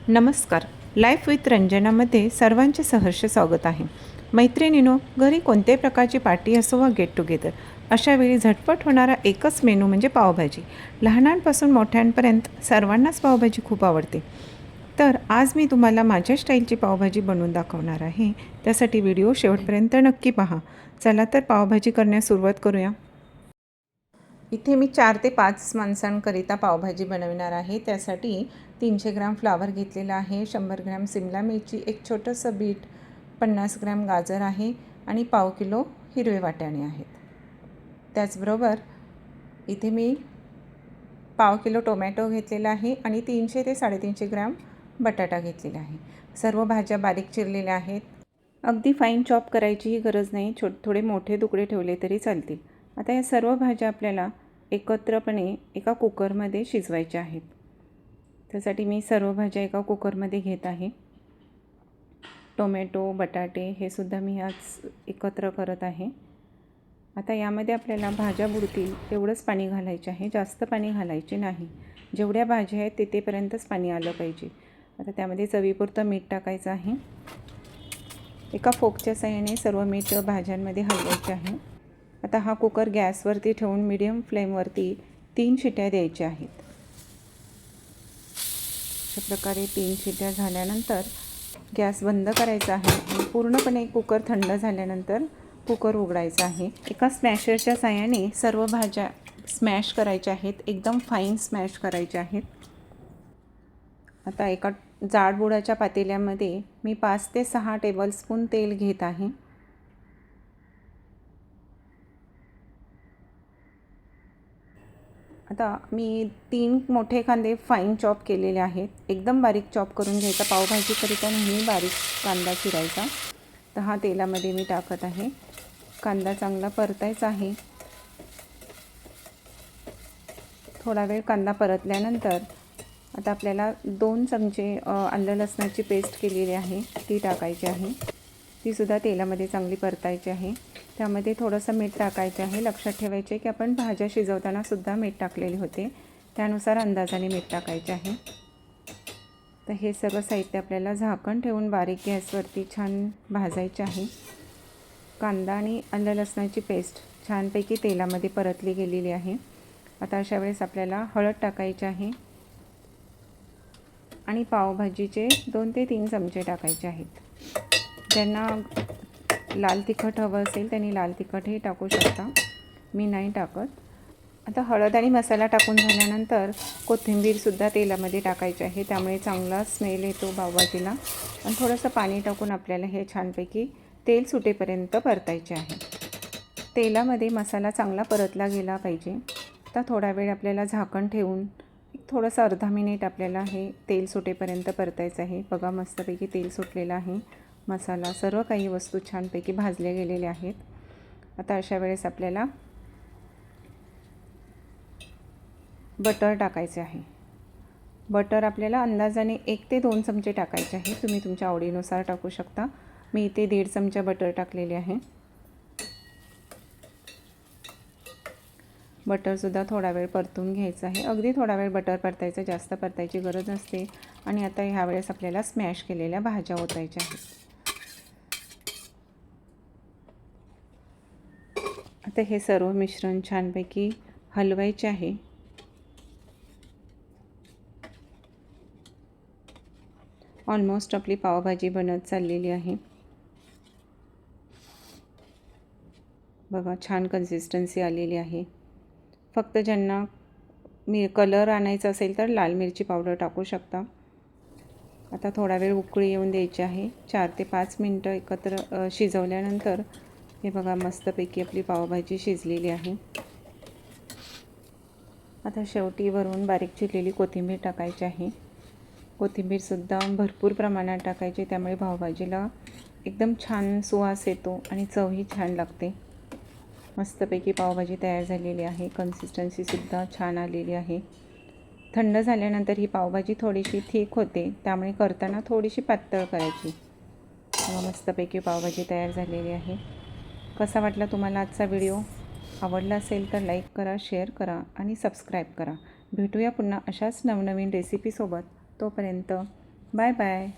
नमस्कार. Life with रंजनामध्ये सर्वांचे सहर्ष स्वागत आहे. मैत्रिणींनो, घरी कोणत्याही प्रकारची पार्टी असो वा गेट टुगेदर, अशा वेळी झटपट होणारा एकच मेनू म्हणजे पावभाजी. लहानांपासून मोठ्यांपर्यंत सर्वांनाच पावभाजी खूप आवडते. तर आज मी तुम्हाला माझ्या स्टाईलची पावभाजी बनवून दाखवणार आहे. त्यासाठी व्हिडिओ शेवटपर्यंत नक्की पहा. चला तर पावभाजी करण्यास सुरुवात करूया. इथे मी 4 ते 5 माणसांकरिता पावभाजी बनवणार आहे. त्यासाठी 300 ग्रॅम फ्लावर घेतलेला आहे, 100 ग्रॅम सिमला मिरची, एक छोटंसं बीट, 50 ग्रॅम गाजर आहे आणि पाव किलो हिरवे वाटाणे आहेत. त्याचबरोबर इथे मी पाव किलो टोमॅटो घेतलेला आहे आणि 300 ते 350 ग्रॅम बटाटा घेतलेला आहे. सर्व भाज्या बारीक चिरलेल्या आहेत. अगदी फाईन चॉप करायचीही गरज नाही, थोडे मोठे तुकडे ठेवले तरी चालतील. आता या सर्व भाज्या आपल्याला एकत्रपणे एका कुकरमध्ये शिजवायच्या आहेत. त्यासाठी मी सर्व भाज्या एका कुकरमध्ये घेत आहे. टोमॅटो, बटाटे हे सुद्धा मी आज एकत्र करत आहे. आता यामध्ये आपल्याला भाज्या बुडतील तेवढंच पाणी घालायचे आहे, जास्त पाणी घालायचे नाही. जेवढ्या भाज्या आहेत तिथेपर्यंतच पाणी आलं पाहिजे. आता त्यामध्ये चवीपुरतं मीठ टाकायचं आहे. एका फोकच्या साहाय्याने सर्व मीठ भाज्यांमध्ये हलवायचे आहे. आता हा कुकर गॅसवरती ठेवून मीडियम फ्लेमवरती 3 शिट्या द्यायच्या आहेत. अशा प्रकारे 3 शिट्या झाल्यानंतर गॅस बंद करायचा आहे आणि पूर्णपणे कुकर थंड झाल्यानंतर कुकर उघडायचा आहे. एका स्मॅशरच्या साहाय्याने सर्व भाज्या स्मॅश करायच्या आहेत, एकदम फाईन स्मॅश करायच्या आहेत. आता एका जाड बुडाच्या पातेल्यामध्ये मी 5 ते 6 टेबलस्पून तेल घेत आहे. आता मी 3 मोठे कांदे फाईन चॉप केलेले आहेत. एकदम बारीक चॉप करून घ्यायचा. पावभाजीकरिता नेहमी बारीक कांदा चिरायचा. तर हा तेलामध्ये मी टाकत आहे. कांदा चांगला परतायचा आहे. थोडा वेळ कांदा परतल्यानंतर आता आपल्याला 2 चमचे आलं लसणाची पेस्ट केलेली आहे ती टाकायची आहे. तीसुद्धा तेलामध्ये चांगली परतायची आहे. त्यामध्ये थोडंसं मीठ टाकायचं आहे. लक्षात ठेवायचे की आपण भाज्या शिजवतानासुद्धा मीठ टाकलेले होते, त्यानुसार अंदाजाने मीठ टाकायचे आहे. तर हे सर्व साहित्य आपल्याला झाकण ठेवून बारीक गॅसवरती छान भाजायचे आहे. कांदा आणि आलं लसणाची पेस्ट छानपैकी तेलामध्ये परतली गेलेली आहे. आता अशा वेळेस आपल्याला हळद टाकायची आहे आणि पावभाजीचे 2 ते 3 चमचे टाकायचे आहेत. ज्यांना लाल तिखट हवं असेल त्यांनी लाल तिखटही टाकू शकता, मी नाही टाकत. आता हळद आणि मसाला टाकून झाल्यानंतर कोथिंबीरसुद्धा तेलामध्ये टाकायची आहे, त्यामुळे चांगला स्मेल येतो पावभाजीला. आणि थोडंसं पाणी टाकून आपल्याला हे छानपैकी तेल सुटेपर्यंत परतायचे आहे. तेलामध्ये मसाला चांगला परतला गेला पाहिजे. आता थोडा वेळ आपल्याला झाकण ठेवून थोडंसं अर्धा मिनिट आपल्याला हे तेल सुटेपर्यंत परतायचं आहे. बघा, मस्तपैकी तेल सुटलेलं आहे. मसाला सर्व काही वस्तू छानपैकी भाजल्या गेलेल्या आहेत. आता अशा वेळेस आपल्याला बटर टाकायचे आहे. बटर आपल्याला अंदाजाने 1 ते 2 चमचे टाकायचे आहे. तुम्ही तुमच्या आवडीनुसार टाकू शकता. मी इथे 1.5 चमचा बटर टाकलेले आहे. बटरसुद्धा थोडा वेळ परतून घ्यायचं आहे. अगदी थोडा वेळ बटर परतायचं, जास्त परतायची गरज नसते. आणि आता ह्या वेळेस आपल्याला स्मॅश केलेल्या भाज्या ओतायच्या आहेत. आता हे सर्व मिश्रण छानपैकी हलवायचे आहे. ऑलमोस्ट आपली पावभाजी बनत चाललेली आहे. बघा, छान कन्सिस्टन्सी आलेली आहे. फक्त ज्यांना कलर आणायचा असेल तर लाल मिरची पावडर टाकू शकता. आता थोडा वेळ उकळी येऊन द्यायची आहे. 4 ते 5 मिनटं एकत्र शिजवल्यानंतर हे बघा, मस्तपैकी आपली पावभाजी शिजलेली आहे. आता शेवटी वरून बारीक चिरलेली कोथिंबीर टाकायची आहे. कोथिंबीरसुद्धा भरपूर प्रमाणात टाकायची, त्यामुळे पावभाजीला एकदम छान सुवास येतो आणि चवही छान लागते. मस्तपैकी पावभाजी तयार झालेली आहे. कन्सिस्टन्सीसुद्धा छान आलेली आहे. थंड झाल्यानंतर ही पावभाजी थोडीशी थिक होते, त्यामुळे करताना थोडीशी पातळ करायची. मस्तपैकी पावभाजी तयार झालेली आहे. कसा वाटला तुम्हाला आजचा व्हिडिओ? आवडला असेल तर लाईक करा, शेअर करा आणि सबस्क्राईब करा. भेटूया पुन्हा अशाच नवनवीन रेसिपीसोबत. तोपर्यंत बाय बाय.